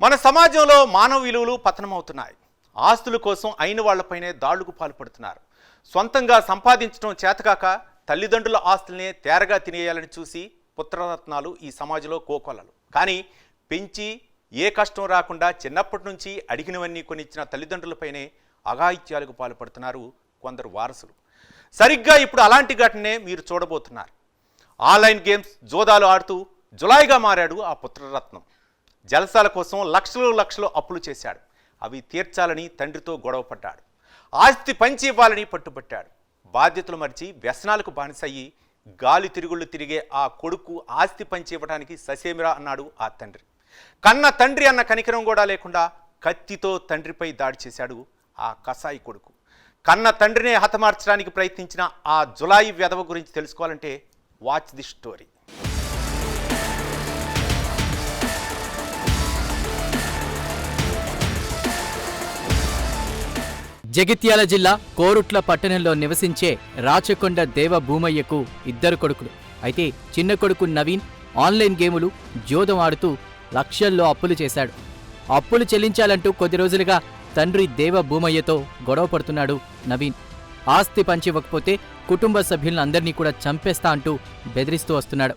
మన సమాజంలో మానవ విలువలు పతనమవుతున్నాయి. ఆస్తుల కోసం అయిన వాళ్లపైనే దాడులకు పాల్పడుతున్నారు. సొంతంగా సంపాదించడం చేతకాక తల్లిదండ్రుల ఆస్తుల్నే తేరగా తినేయాలని చూసి పుత్రరత్నాలు ఈ సమాజంలో కోకొల్లలు. కానీ పెంచి ఏ కష్టం రాకుండా చిన్నప్పటి నుంచి అడిగినవన్నీ కొనిచ్చిన తల్లిదండ్రులపైనే అఘాయిత్యాలకు పాల్పడుతున్నారు కొందరు వారసులు. సరిగ్గా ఇప్పుడు అలాంటి ఘటనే మీరు చూడబోతున్నారు. ఆన్లైన్ గేమ్స్ జోదాలు ఆడుతూ జులాయిగా మారాడు ఆ పుత్రరత్నం. జలసాల కోసం లక్షలు అప్పులు చేశాడు. అవి తీర్చాలని తండ్రితో గొడవపడ్డాడు. ఆస్తి పంచి ఇవ్వాలని పట్టుబట్టాడు. బాధ్యతలు మరిచి వ్యసనాలకు బానిసయ్యి గాలి తిరుగుళ్ళు తిరిగే ఆ కొడుకు ఆస్తి పంచి ఇవ్వడానికి ససేమిరా అన్నాడు ఆ తండ్రి. కన్న తండ్రి అన్న కనికరం కూడా లేకుండా కత్తితో తండ్రిపై దాడి చేశాడు ఆ కసాయి కొడుకు. కన్న తండ్రినే హతమార్చడానికి ప్రయత్నించిన ఆ జులాయి వెధవ గురించి తెలుసుకోవాలంటే వాచ్ ది స్టోరీ. జగిత్యాల జిల్లా కోరుట్ల పట్టణంలో నివసించే రాచకొండ దేవ భూమయ్యకు ఇద్దరు కొడుకులు. అయితే చిన్న కొడుకు నవీన్ ఆన్లైన్ గేములు జోదం ఆడుతూ లక్షల్లో అప్పులు చేశాడు. అప్పులు చెల్లించాలంటూ కొద్ది రోజులుగా తండ్రి దేవ భూమయ్యతో గొడవ పడుతున్నాడు నవీన్. ఆస్తి పంచివ్వకపోతే కుటుంబ సభ్యులను అందరినీ కూడా చంపేస్తా అంటూ బెదిరిస్తూ వస్తున్నాడు.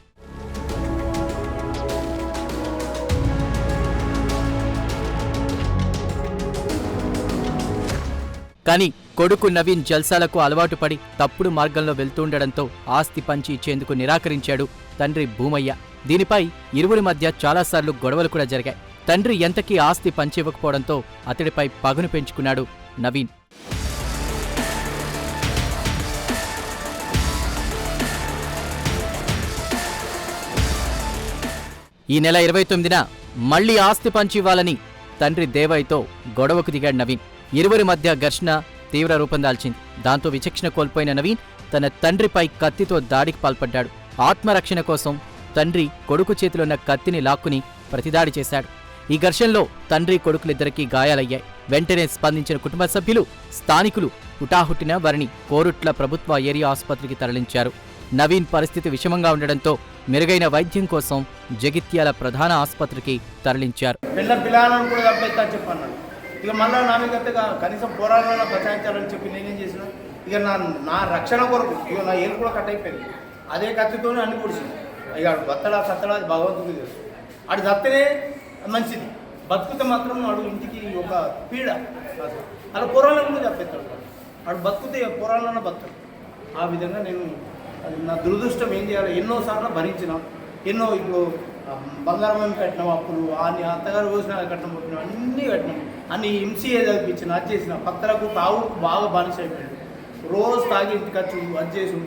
కానీ కొడుకు నవీన్ జల్సాలకు అలవాటు పడి తప్పుడు మార్గంలో వెళ్తుండడంతో ఆస్తి పంచి ఇచ్చేందుకు నిరాకరించాడు తండ్రి భూమయ్య. దీనిపై ఇరువురి మధ్య చాలాసార్లు గొడవలు కూడా జరిగాయి. తండ్రి ఎంతకీ ఆస్తి పంచివ్వకపోవడంతో అతడిపై పగను పెంచుకున్నాడు నవీన్. ఈ నెల 29న మళ్లీ ఆస్తి పంచివ్వాలని తండ్రి దేవయ్యతో గొడవకు దిగాడు నవీన్. ఇరువురి మధ్య ఘర్షణ తీవ్ర రూపం దాల్చింది. దాంతో విచక్షణ కోల్పోయిన నవీన్ తన తండ్రిపై కత్తితో దాడికి పాల్పడ్డాడు. ఆత్మరక్షణ కోసం తండ్రి కొడుకు చేతిలోన్న కత్తిని లాక్కుని ప్రతిదాడి చేశాడు. ఈ ఘర్షణలో తండ్రి కొడుకులిద్దరికీ గాయాలయ్యాయి. వెంటనే స్పందించిన కుటుంబ సభ్యులు, స్థానికులు హుటాహుటిన వారిని కోరుట్ల ప్రభుత్వ ఏరియా ఆసుపత్రికి తరలించారు. నవీన్ పరిస్థితి విషమంగా ఉండడంతో మెరుగైన వైద్యం కోసం జగిత్యాల ప్రధాన ఆసుపత్రికి తరలించారు. ఇక మళ్ళీ నా మీద కనీసం పోరాటాలను బచాయించాలని చెప్పి నేనేం చేసిన, ఇక నా రక్షణ కొరకు ఇక నా ఏలు కూడా కట్ అయిపోయింది. అదే కత్తితోనే అన్ని పొడిచింది. ఇక బత్తడా సత్తడా అది భగవంతుడికి తెలుసు. ఆడు చత్తనే మంచిది, బతుకుతే మాత్రం వాడు ఇంటికి ఒక పీడ. అలా పోరాలను కూడా చెప్పేస్తాడు. వాడు బతుకుతే పోరాలన్నా బతుకుతాడు. ఆ విధంగా నేను నా దురదృష్టం ఏం చేయాలి, ఎన్నోసార్లు భరించిన, ఎన్నో ఇప్పుడు బంగారం ఏమి కట్టినాం, అప్పులు అన్ని అత్తగారు కోసిన కట్నం కొట్టినాం, అన్నీ కట్టినాం, అన్ని ఎంసీఏ చదివించిన, అది చేసిన, పత్తలకు తావుకు బాగా బానిస అయిపోయాడు. రోజు తాగి ఇంటి ఖర్చు అది చేసు.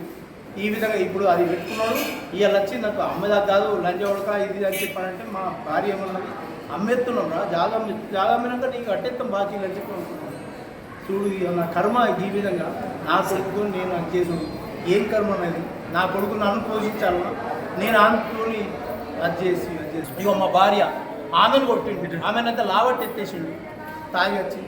ఈ విధంగా ఇప్పుడు అది పెట్టుకున్నాడు. ఇవాళ వచ్చి నాకు అమ్మదాకా కాదు లంచ ఉడక ఇది అని చెప్పానంటే మా భార్య ఏమన్నది, అమ్మేస్తున్నాం రా జాగా అమ్మినాక నీకు అట్టెత్తాం బాకీ అని చెప్పి అనుకున్నాను. చూడు నా కర్మ ఈ విధంగా నా కొడుకు నేను అది చేసాను. ఏం కర్మ అనేది, నా కొడుకు నన్ను పోషించాలన్నా నేను ఆమెతోని అది చేసి ఇక మా భార్య ఆమెను కొట్టిండు, ఆమెనంతా లావట్టి ఎత్తేసిండు తాగి వచ్చి.